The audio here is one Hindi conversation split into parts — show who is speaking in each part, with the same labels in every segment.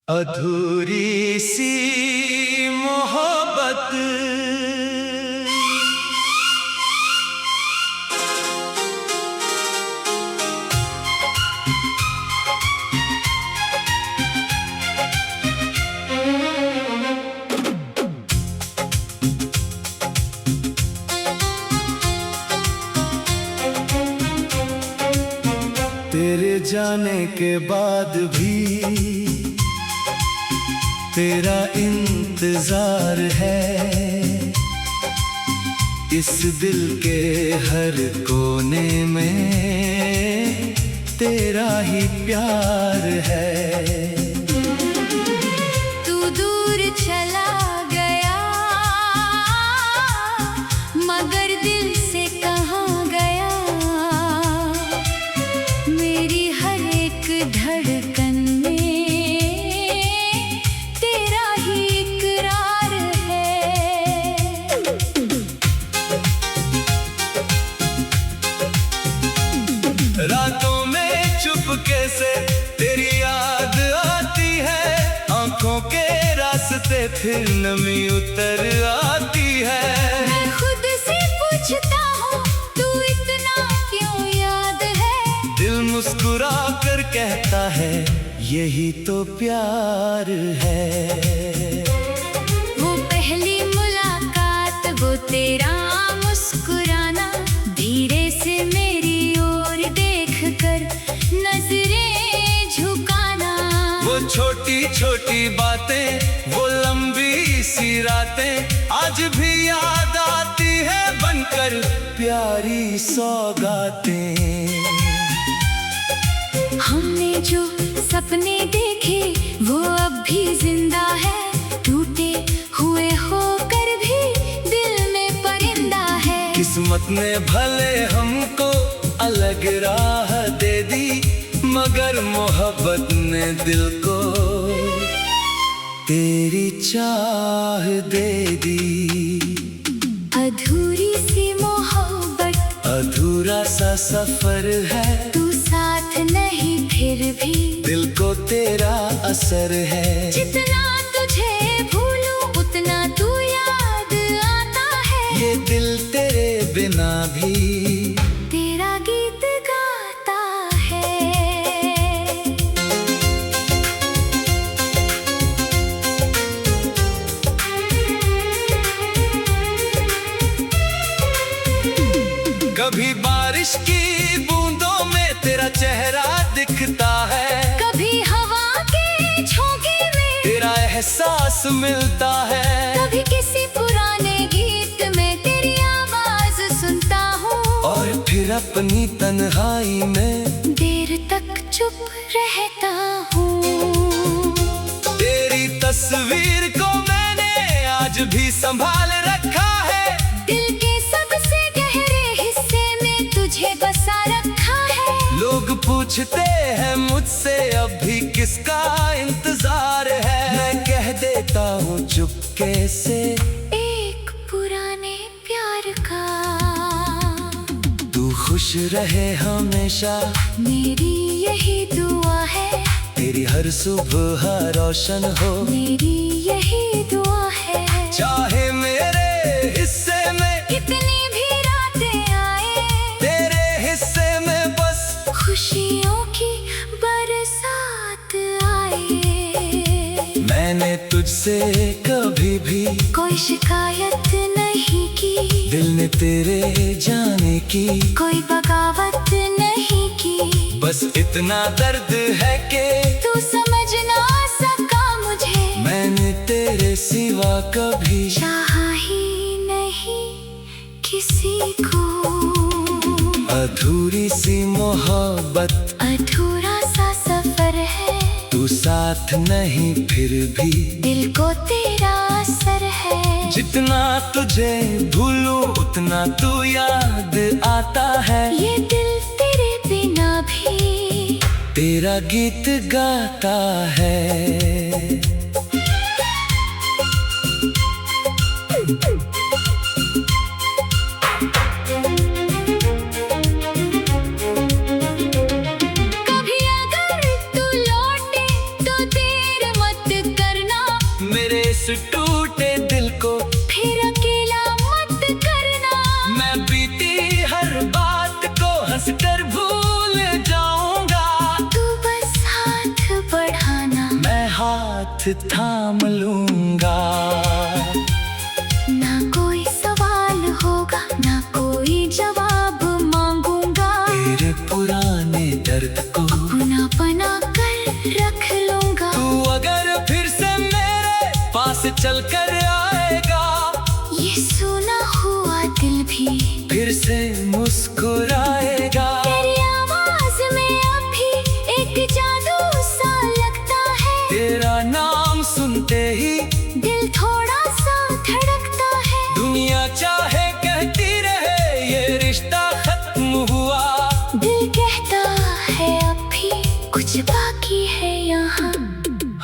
Speaker 1: अधूरी सी मोहब्बत तेरे जाने के बाद भी तेरा इंतजार है। इस दिल के हर कोने में तेरा ही प्यार है।
Speaker 2: तू दूर चला गया मगर दिल से कहाँ गया। मेरी हर एक धड़कन
Speaker 1: रातों में चुपके से तेरी याद आती है। आंखों के रास्ते फिर नमी उतर आती है।
Speaker 2: मैं खुद से पूछता हूँ तू इतना क्यों याद है।
Speaker 1: दिल मुस्कुरा कर कहता है यही तो प्यार है।
Speaker 2: वो पहली मुलाकात, वो तेरा मुस्कुराना, धीरे से मेरी नजरें झुकाना।
Speaker 1: वो छोटी छोटी बातें, वो लंबी सी रातें आज भी याद आती है बनकर प्यारी सौगातें।
Speaker 2: हमने जो सपने देखे वो अब भी जिंदा है। टूटे हुए होकर भी दिल में परिंदा है।
Speaker 1: किस्मत ने भले हमको अलग राह दे दी मगर मोहब्बत ने दिल को तेरी चाह दे दी।
Speaker 2: अधूरी सी मोहब्बत,
Speaker 1: अधूरा सा सफर है।
Speaker 2: तू साथ नहीं फिर भी
Speaker 1: दिल को तेरा असर है।
Speaker 2: जितना तुझे भूलूं उतना तू याद आता है।
Speaker 1: ये दिल तेरे बिना भी
Speaker 2: तेरा गीत गाता है।
Speaker 1: कभी बारिश की बूंदों में तेरा चेहरा दिखता है।
Speaker 2: कभी हवा के झोंके में
Speaker 1: तेरा एहसास मिलता है।
Speaker 2: कभी किसी पुराने गीत में तेरी आवाज सुनता हूँ।
Speaker 1: और फिर अपनी तन्हाई में
Speaker 2: देर तक चुप रहता हूँ।
Speaker 1: तेरी तस्वीर को मैंने आज भी संभाल रखा है।
Speaker 2: दिल के सबसे गहरे हिस्से में तुझे बसा रखा है।
Speaker 1: लोग पूछते हैं मुझसे अभी किसका इंतजार है। मैं कह देता हूँ चुपके से
Speaker 2: एक पुराने प्यार का।
Speaker 1: तू खुश रहे हमेशा
Speaker 2: मेरी यही दुआ है।
Speaker 1: तेरी हर सुबह रोशन हो
Speaker 2: मेरी यही दुआ है।
Speaker 1: चाहे मेरे हिस्से में
Speaker 2: कितनी भी रातें आए,
Speaker 1: तेरे हिस्से में बस
Speaker 2: खुशियों की बरसात आए।
Speaker 1: मैंने तुझसे कभी भी
Speaker 2: कोई शिकायत नहीं की।
Speaker 1: दिल ने तेरे जाने की
Speaker 2: कोई बगावत नहीं की।
Speaker 1: बस इतना दर्द है कि
Speaker 2: तू समझ ना सका मुझे।
Speaker 1: मैंने तेरे सिवा कभी
Speaker 2: चाहा ही नहीं किसी को।
Speaker 1: अधूरी सी मोहब्बत,
Speaker 2: अधूरा सा सफर है।
Speaker 1: तू साथ नहीं फिर भी
Speaker 2: दिल को तेरा असर है।
Speaker 1: जितना तुझे भूलूं उतना तू याद आता है।
Speaker 2: ये दिल तेरे बिना भी
Speaker 1: तेरा गीत गाता है।
Speaker 2: कभी अगर तू लौटे तो देर मत
Speaker 1: हाथ थाम लूंगा।
Speaker 2: ना कोई सवाल होगा, ना कोई जवाब मांगूंगा।
Speaker 1: तेरे पुराने दर्द को
Speaker 2: अपना बना कर रख लूंगा।
Speaker 1: तू अगर फिर से मेरे पास चल कर आएगा,
Speaker 2: ये सुना हुआ दिल भी
Speaker 1: फिर से मुस्कुराएगा।
Speaker 2: तेरी आवाज में अभी एक जादू सा लगता है।
Speaker 1: तेरा नाम सुनते ही
Speaker 2: दिल थोड़ा सा धड़कता है।
Speaker 1: दुनिया चाहे कहती रहे ये रिश्ता खत्म हुआ,
Speaker 2: दिल कहता है अभी कुछ बाकी है यहाँ।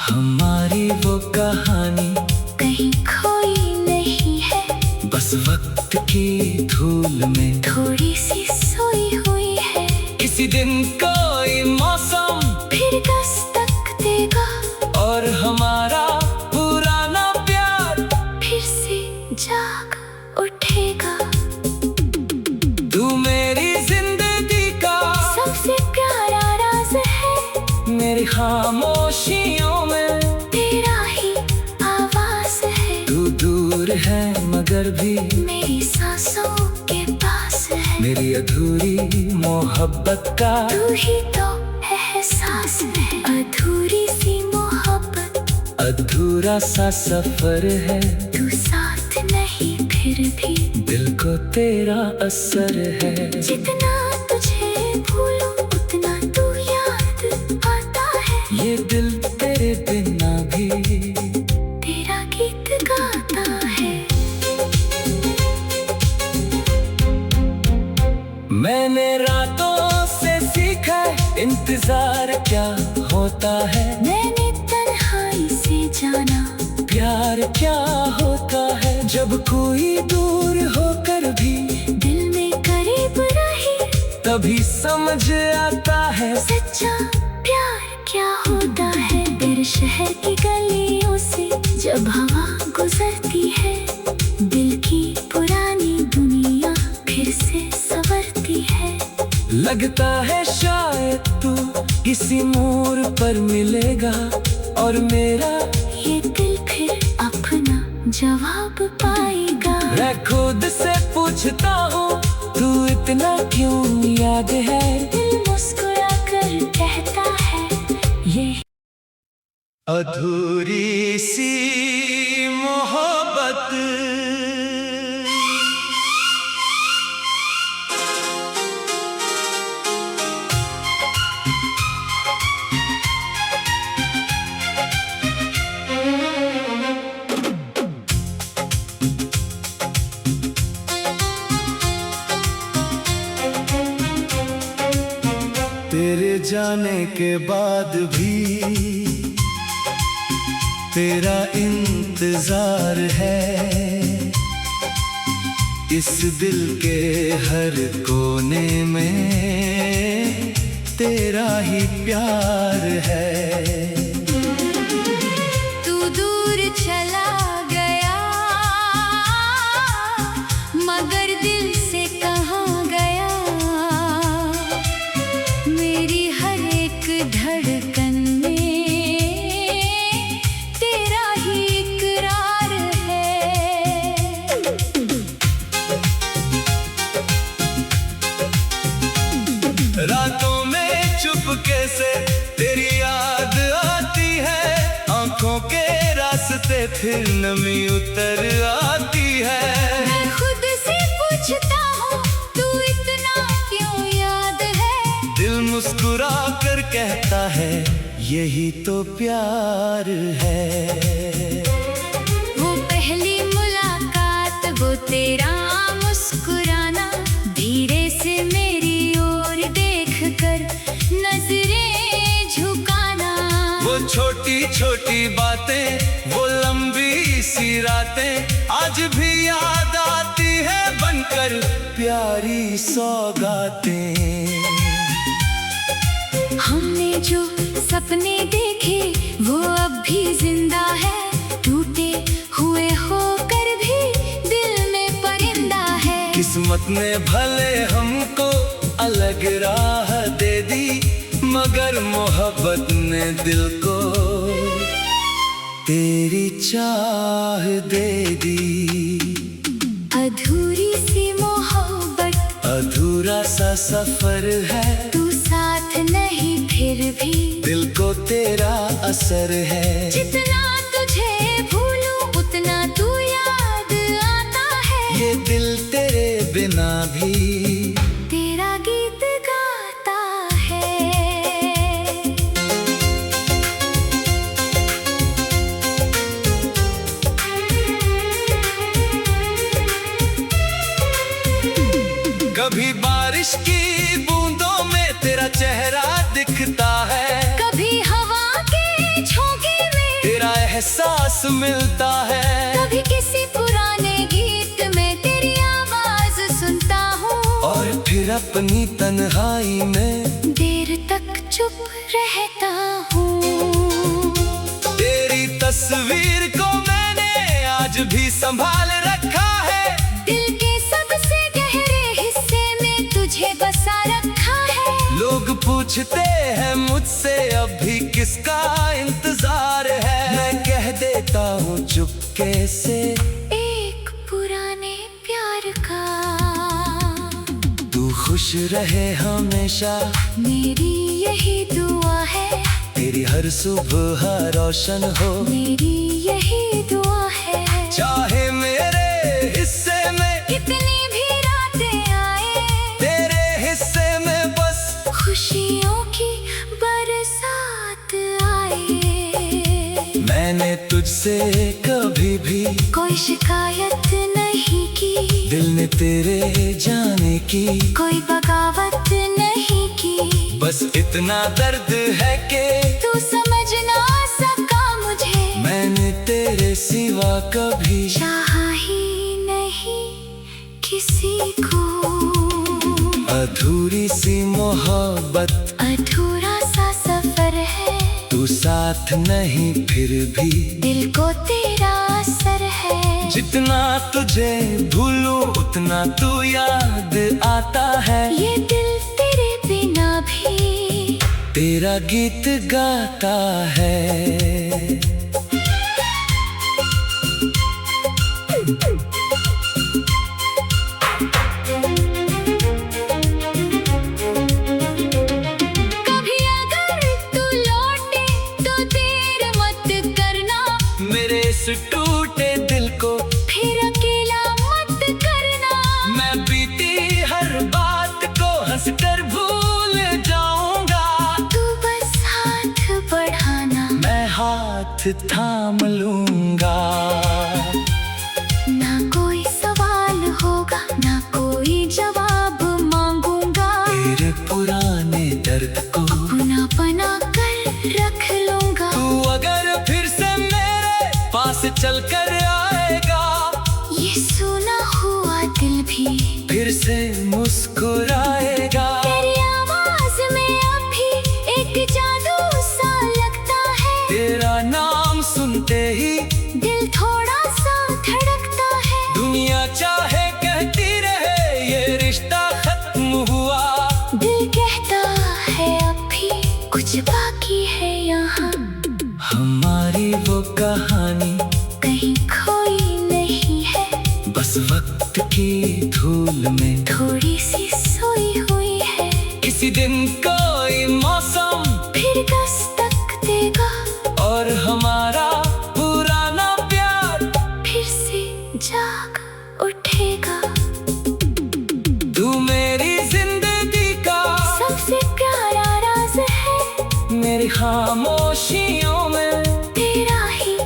Speaker 1: हमारी वो कहानी
Speaker 2: कहीं खोई नहीं है,
Speaker 1: बस वक्त की धूल में
Speaker 2: थोड़ी सी सोई हुई है।
Speaker 1: किसी दिन कोई मौसम
Speaker 2: फिर दस्तक देगा
Speaker 1: और हमारा पुराना प्यार
Speaker 2: फिर से जाग उठेगा।
Speaker 1: तू मेरी जिंदगी का
Speaker 2: सबसे प्यारा राज है,
Speaker 1: मेरी खामोशियों में
Speaker 2: तेरा ही आवाज है।
Speaker 1: तू दूर है मगर भी
Speaker 2: मेरी सांसों के पास है।
Speaker 1: मेरी अधूरी मोहब्बत का
Speaker 2: तू ही तो एहसास है। अधूरी सी मोहब्बत,
Speaker 1: अधूरा सा सफर है।
Speaker 2: तू साथ नहीं फिर भी
Speaker 1: दिल को तेरा असर है।
Speaker 2: जितना तुझे भूलूं उतना तू याद आता है।
Speaker 1: ये दिल तेरे बिना भी
Speaker 2: तेरा गीत गाता है।
Speaker 1: मैंने रातों से सीखा है इंतजार क्या होता है।
Speaker 2: मैंने तन्हाई से जाना
Speaker 1: प्यार क्या होता है। जब कोई दूर होकर भी
Speaker 2: दिल में करीब रही,
Speaker 1: तभी समझ आता है
Speaker 2: सच्चा प्यार क्या होता है। तेरे शहर की गलियों से जब हवा गुजरती है, दिल की पुरानी दुनिया फिर से संवरती है।
Speaker 1: लगता है शायद तू किसी मोड़ पर मिलेगा और मेरा
Speaker 2: ये दिल फिर अपना जवाब पाएगा।
Speaker 1: मैं खुद से पूछता हूँ तू इतना क्यों याद है।
Speaker 2: दिल मुस्कुरा कर कहता है ये
Speaker 1: अधूरी सी मोहब्बत तेरे जाने के बाद भी तेरा इंतजार है। इस दिल के हर कोने में तेरा ही प्यार है।
Speaker 2: तू दूर चला गया मगर दिल से कहाँ गया। मेरी हर एक धड़कन में तेरा ही इकरार है।
Speaker 1: रातों में चुपके से तेरी याद आती है। आंखों के रास्ते फिर नमी उतर आती है।
Speaker 2: मैं खुद से पूछता हूँ तू इतना क्यों याद है।
Speaker 1: दिल मुस्कुरा कर कहता है यही तो प्यार है।
Speaker 2: वो पहली मुलाकात, वो तेरा मुस्कुराना, धीरे से मेरी ओर देख कर नजरें झुकाना।
Speaker 1: वो छोटी छोटी बातें, वो लंबी सी रातें आज भी याद आती है बनकर प्यारी सौगातें।
Speaker 2: हमने जो सपने देखे वो अब भी जिंदा है। टूटे हुए होकर भी दिल में परिंदा है।
Speaker 1: किस्मत ने भले हमको अलग राह दे दी, मगर मोहब्बत ने दिल को तेरी चाह दे दी।
Speaker 2: अधूरी सी मोहब्बत,
Speaker 1: अधूरा सा सफर है,
Speaker 2: तू साथ नहीं फिर भी
Speaker 1: दिल को तेरा असर है।
Speaker 2: जितना तुझे भूलूं उतना तू याद आता है।
Speaker 1: ये दिल तेरे बिना भी
Speaker 2: तेरा गीत गाता है।
Speaker 1: कभी बारिश की बूंदों में तेरा चेहरा दिखता है,
Speaker 2: कभी हवा के झोंके में
Speaker 1: तेरा एहसास मिलता है।
Speaker 2: कभी किसी पुराने गीत में तेरी आवाज सुनता हूँ,
Speaker 1: और फिर अपनी तन्हाई में
Speaker 2: देर तक चुप रहता हूँ।
Speaker 1: तेरी तस्वीर को मैंने आज भी संभाल रखा है।
Speaker 2: दिल के सबसे गहरे हिस्से में तुझे बसा रखा है।
Speaker 1: लोग पूछते हैं मुझसे अभी किसका इंतजार है, मैं कह देता हूँ चुपके से
Speaker 2: एक पुराने प्यार का।
Speaker 1: तू खुश रहे हमेशा,
Speaker 2: मेरी यही दुआ है।
Speaker 1: तेरी हर सुबह रोशन हो,
Speaker 2: मेरी यही दुआ है।
Speaker 1: चाहे मेरे हिस्से में
Speaker 2: कितनी भी रातें आए,
Speaker 1: तेरे हिस्से में बस
Speaker 2: खुशियों की बरसात आए।
Speaker 1: मैंने तुझसे कभी भी
Speaker 2: कोई शिकायत नहीं की,
Speaker 1: दिल ने तेरे जाने की
Speaker 2: कोई बगावत नहीं की।
Speaker 1: बस इतना दर्द है कि
Speaker 2: तू समझ ना सका मुझे,
Speaker 1: मैंने तेरे सिवा कभी
Speaker 2: चाहा ही नहीं किसी को।
Speaker 1: अधूरी सी मोहब्बत,
Speaker 2: अधूरा सा सफर है,
Speaker 1: तू साथ नहीं फिर भी
Speaker 2: दिल को तेरा असर है।
Speaker 1: जितना तुझे भूलूं उतना तू याद आता है।
Speaker 2: ये दिल तेरे बिना भी
Speaker 1: तेरा गीत गाता है।
Speaker 2: कभी अगर तू लौटे तो देर मत करना,
Speaker 1: मेरे इस टूटे दिल को
Speaker 2: फिर अकेला मत करना।
Speaker 1: मैं बीती हर बात को हंसकर भूल जाऊंगा।
Speaker 2: तू बस हाथ बढ़ाना,
Speaker 1: मैं हाथ थाम लूंगा।
Speaker 2: ना कोई सवाल होगा ना कोई जवाब मांगूंगा।
Speaker 1: तेरे पुराने दर्द को
Speaker 2: अपना बना कर रख लूंगा।
Speaker 1: तू अगर फिर से मेरे पास चल कर आएगा,
Speaker 2: ये सुना हुआ दिल भी
Speaker 1: फिर से मुस्कुराएगा।
Speaker 2: तेरी आवाज में अभी एक जादू सा लगता है।
Speaker 1: तेरा नाम सुनते ही
Speaker 2: दिल थोड़ा सा धड़कता है।
Speaker 1: दुनिया चाहे कहती रहे ये रिश्ता खत्म हुआ,
Speaker 2: दिल कहता है अब भी कुछ बाकी है यहाँ।
Speaker 1: हमारी वो कहानी
Speaker 2: कहीं खोई नहीं है,
Speaker 1: बस वक्त की धूल में
Speaker 2: थोड़ी सी सोई हुई है।
Speaker 1: किसी दिन कोई मौसम
Speaker 2: फिर दस्तक देगा
Speaker 1: और हमारा पुराना प्यार
Speaker 2: फिर से जाग उठेगा।
Speaker 1: तू मेरी जिंदगी का
Speaker 2: सबसे प्यारा राज है,
Speaker 1: मेरी खामोशियों में
Speaker 2: तेरा ही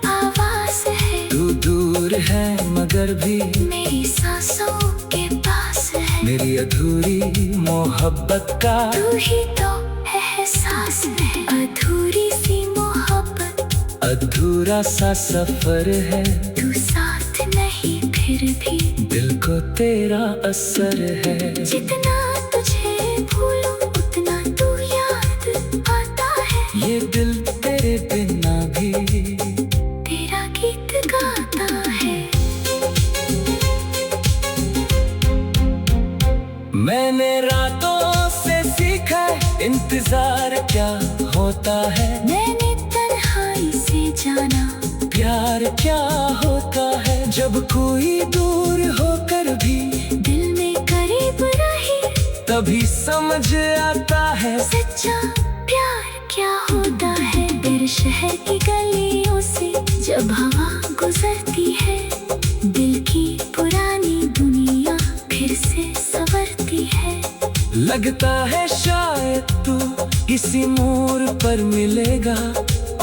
Speaker 2: आवाज है।
Speaker 1: तू दूर है मगर भी
Speaker 2: मेरी सांसों के पास है।
Speaker 1: मेरी अधूरी मोहब्बत का
Speaker 2: तू ही तो एहसास है। अधूरी सी मोहब्बत,
Speaker 1: अधूरा सा सफर है,
Speaker 2: तू साथ नहीं फिर भी
Speaker 1: दिल को तेरा असर है।
Speaker 2: जितना तुझे भूलूं उतना तू याद आता है।
Speaker 1: ये दिल तेरे बिना भी
Speaker 2: तेरा गीत गाता है।
Speaker 1: मैंने रातों से सीखा इंतजार क्या होता है।
Speaker 2: मैंने तन्हाई से जाना
Speaker 1: क्या होता है जब कोई दूर होकर भी
Speaker 2: दिल में करीब रहे,
Speaker 1: तभी समझ आता है
Speaker 2: सच्चा प्यार क्या होता है। तेरे शहर की गलियों से जब हवा गुजरती है, दिल की पुरानी दुनिया फिर से संवरती है।
Speaker 1: लगता है शायद तू किसी मोड़ पर मिलेगा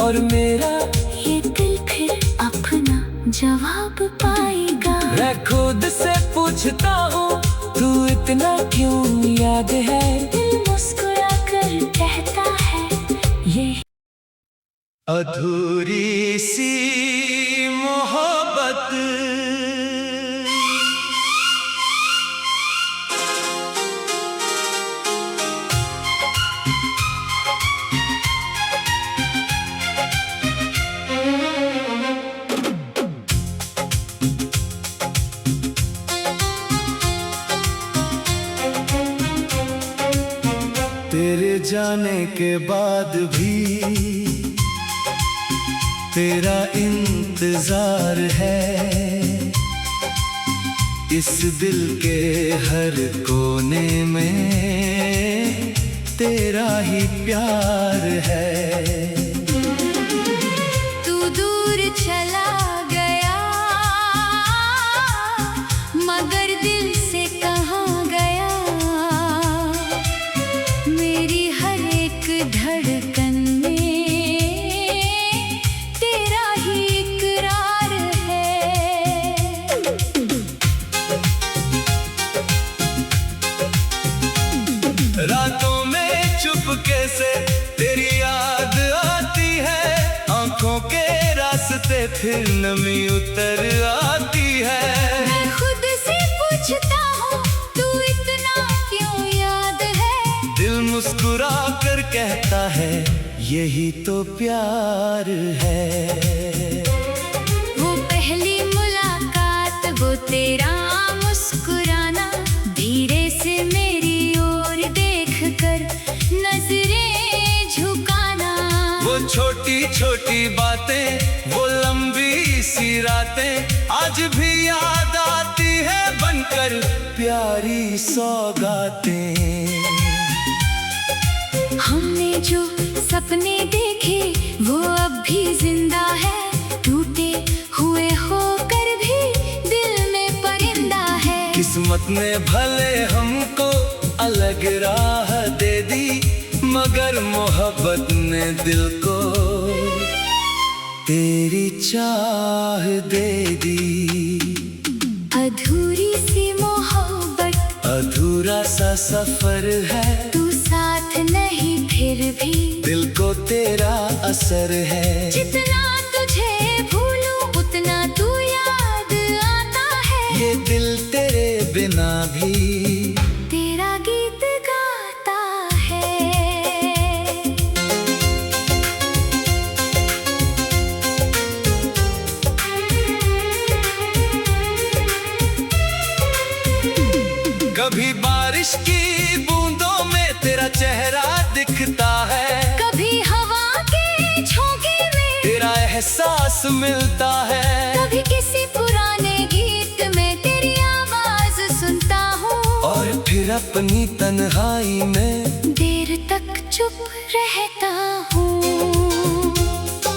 Speaker 1: और मेरा
Speaker 2: ये दिल फिर अपना जवाब पाएगा।
Speaker 1: मैं खुद से पूछता हूँ तू इतना क्यों याद है।
Speaker 2: दिल मुस्कुरा कर कहता है ये
Speaker 1: अधूरी सी मोहब्बत, तेरे जाने के बाद भी तेरा इंतजार है। इस दिल के हर कोने में तेरा ही प्यार है।
Speaker 2: तू दूर चला गया मगर दिल से कहाँ गया। मेरी हर एक धड़कन में तेरा ही इकरार है।
Speaker 1: रातों में चुपके से तेरी याद आती है, आंखों के रास्ते फिर नमी उतर आती है।
Speaker 2: मैं खुद से पूछता हूँ तू इतना क्यों याद है।
Speaker 1: दिल मुस्कुरा कर कहता है यही तो प्यार है।
Speaker 2: वो पहली मुलाकात, वो तेरा मुस्कुराना, धीरे से मेरी ओर देख कर नजरें झुकाना।
Speaker 1: वो छोटी छोटी बातें, वो लंबी सी रातें आज भी याद आती है बनकर प्यारी सौगातें।
Speaker 2: हमने जो सपने देखे वो अब भी जिंदा है, टूटे हुए होकर भी दिल में परिंदा है।
Speaker 1: किस्मत ने भले हमको अलग राह दे दी, मगर मोहब्बत ने दिल को तेरी चाह दे दी।
Speaker 2: अधूरी सी मोहब्बत,
Speaker 1: अधूरा सा सफर है,
Speaker 2: तू साथ नहीं फिर भी
Speaker 1: दिल को तेरा असर है।
Speaker 2: जितना तुझे भूलूं उतना तू याद आता है।
Speaker 1: ये दिल तेरे बिना भी
Speaker 2: तेरा गीत गाता है।
Speaker 1: कभी बारिश की बूंदों में तेरा चेहरा दिखता है,
Speaker 2: कभी हवा के झोंके में
Speaker 1: तेरा एहसास मिलता है।
Speaker 2: कभी किसी पुराने गीत में तेरी आवाज सुनता हूँ,
Speaker 1: और फिर अपनी तन्हाई में
Speaker 2: देर तक चुप रहता हूँ।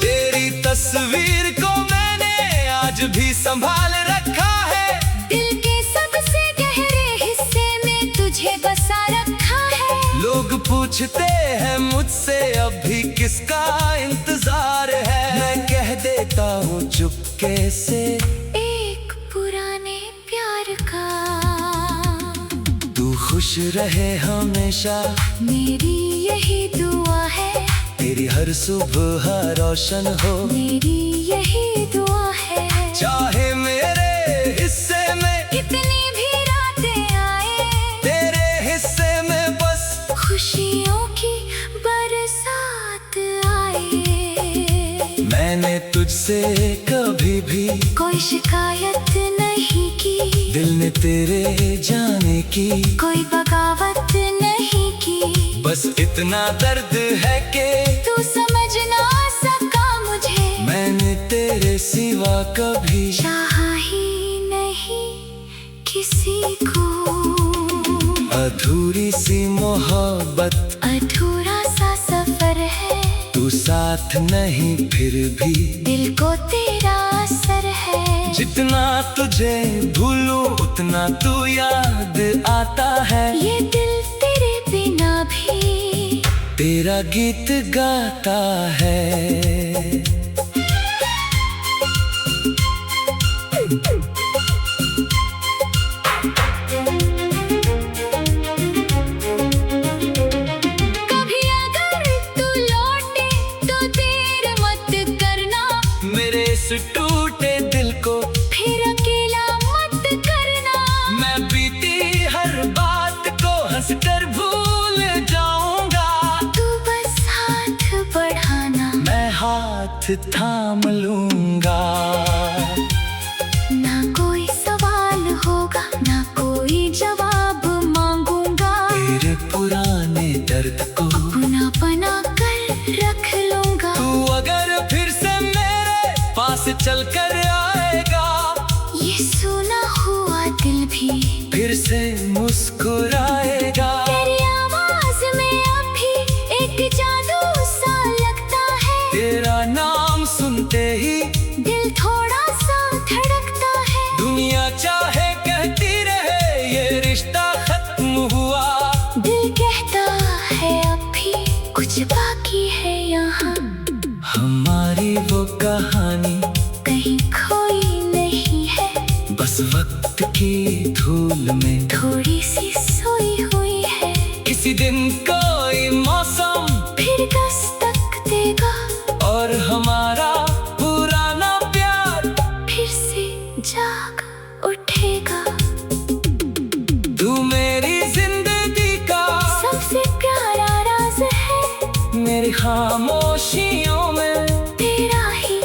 Speaker 1: तेरी तस्वीर को मैंने आज भी संभाल रखा है।
Speaker 2: दिल के सबसे गहरे हिस्से में तुझे बसा रखा है।
Speaker 1: लोग पूछते हैं मुझसे अभी किसका इंतजार है, मैं कह देता हूँ चुपके से
Speaker 2: एक पुराने प्यार का।
Speaker 1: तू खुश रहे हमेशा,
Speaker 2: मेरी यही दुआ है।
Speaker 1: तेरी हर सुबह रोशन हो,
Speaker 2: मेरी यही दुआ है।
Speaker 1: चाहे मेरे हिस्से में
Speaker 2: कितनी भी रातें आए,
Speaker 1: तेरे हिस्से में बस
Speaker 2: खुशियों की बरसात आए।
Speaker 1: मैंने तुझसे कभी भी
Speaker 2: कोई शिकायत नहीं की,
Speaker 1: दिल ने तेरे जाने की
Speaker 2: कोई बगावत नहीं की।
Speaker 1: बस इतना दर्द है कि
Speaker 2: तू समझ ना सका मुझे,
Speaker 1: मैंने तेरे सिवा कभी
Speaker 2: चाहा ही नहीं किसी को।
Speaker 1: अधूरी सी मोहब्बत,
Speaker 2: अधूरा सा सफर है,
Speaker 1: तू साथ नहीं फिर भी
Speaker 2: दिल को तेरा असर है।
Speaker 1: जितना तुझे भूलूं उतना तू याद आता है।
Speaker 2: ये दिल तेरे बिना भी
Speaker 1: तेरा गीत गाता है।
Speaker 2: कभी अगर तू लौटे तो देर मत करना,
Speaker 1: मेरे इस टूटे दिल को
Speaker 2: फिर अकेला मत करना।
Speaker 1: मैं बीती हर बात को हंसकर भूल जाऊंगा।
Speaker 2: तू बस हाथ बढ़ाना,
Speaker 1: मैं हाथ थाम लूंगा।
Speaker 2: ना कोई सवाल होगा, ना कोई जवाब मांगूंगा।
Speaker 1: तेरे पुराने दर्द को
Speaker 2: अपना बना कर रख लूंगा।
Speaker 1: तू अगर फिर से मेरे पास चल कर आएगा,
Speaker 2: ये सुना हुआ दिल भी
Speaker 1: फिर से मुस्कुराएगा।
Speaker 2: तेरी आवाज में अभी एक जादू सा लगता है।
Speaker 1: तेरा नाम सुनते ही
Speaker 2: दिल थोड़ा सा धड़कता है।
Speaker 1: दुनिया चाहे कहती रहे ये रिश्ता खत्म हुआ।
Speaker 2: दिल कहता है अभी कुछ बाकी है यहाँ।
Speaker 1: हमारी वो कहानी
Speaker 2: कहीं खोई नहीं है,
Speaker 1: बस वक्त की धूल में
Speaker 2: थोड़ी सी सोई हुई है।
Speaker 1: किसी दिन कोई मौसम
Speaker 2: फिर दस्तक देगा
Speaker 1: और हमारा पुराना प्यार
Speaker 2: फिर से जाग उठेगा।
Speaker 1: तू मेरी जिंदगी का
Speaker 2: सबसे प्यारा राज है,
Speaker 1: मेरी खामोशियों में
Speaker 2: तेरा ही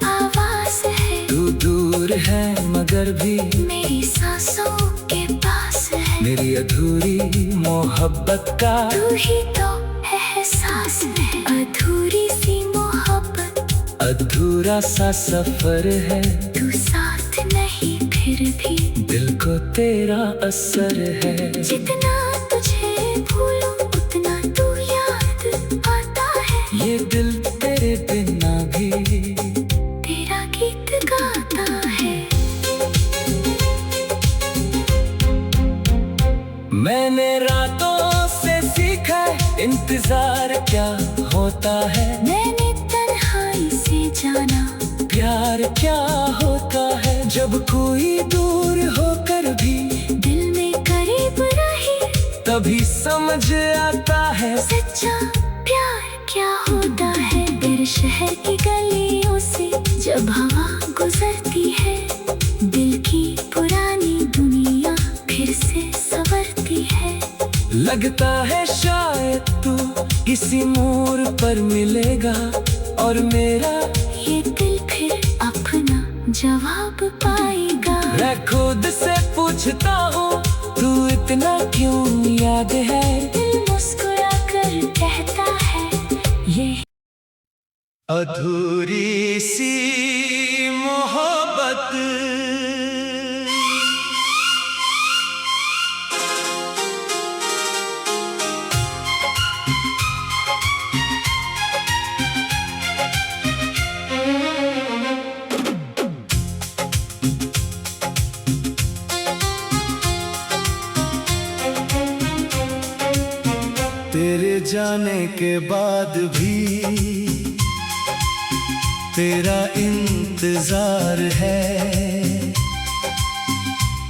Speaker 2: आवाज है।
Speaker 1: तू दूर है मगर भी
Speaker 2: मेरी सांसों के पास है।
Speaker 1: मेरी अधूरी मोहब्बत का
Speaker 2: तू ही तो एहसास है। अधूरी सी मोहब्बत,
Speaker 1: अधूरा सा सफर है।
Speaker 2: तू साथ नहीं फिर भी
Speaker 1: दिल को तेरा असर है।
Speaker 2: जितना तुझे भूलूं उतना तू याद आता है।
Speaker 1: ये दिल तेरे बिना भी
Speaker 2: तेरा गीत गाता है।
Speaker 1: मैंने रातों से सीखा इंतजार क्या होता है।
Speaker 2: मैंने तन्हाई से जाना
Speaker 1: प्यार क्या होता है। जब कोई दूर होकर भी
Speaker 2: दिल में करीब रही,
Speaker 1: तभी समझ आता है
Speaker 2: सच्चा प्यार क्या होता है। तेरे शहर की गलियों से जब हवा गुजरती है, दिल की पुरानी दुनिया फिर से संवरती है।
Speaker 1: लगता है शायद तू इसी मोड़ पर मिलेगा और मेरा
Speaker 2: ये दिल फिर अपना जवाब पाएगा।
Speaker 1: मैं खुद से पूछता हूँ तू इतना क्यों याद है।
Speaker 2: दिल मुस्कुरा कर कहता है ये
Speaker 1: अधूरी सी मोहब्बत। तेरे जाने के बाद भी तेरा इंतजार है।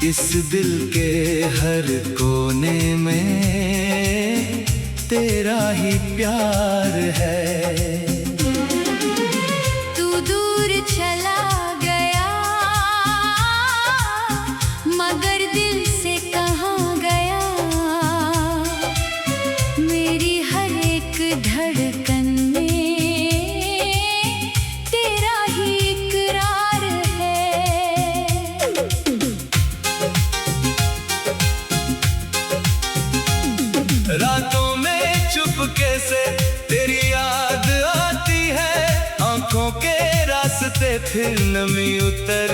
Speaker 1: इस दिल के हर कोने में तेरा ही प्यार है।
Speaker 2: तू दूर चला गया मगर दिल से कहाँ गया। मेरी हर एक धड़कन में तेरा ही इकरार है।
Speaker 1: रातों में चुपके से तेरी याद आती फिर नमी उतर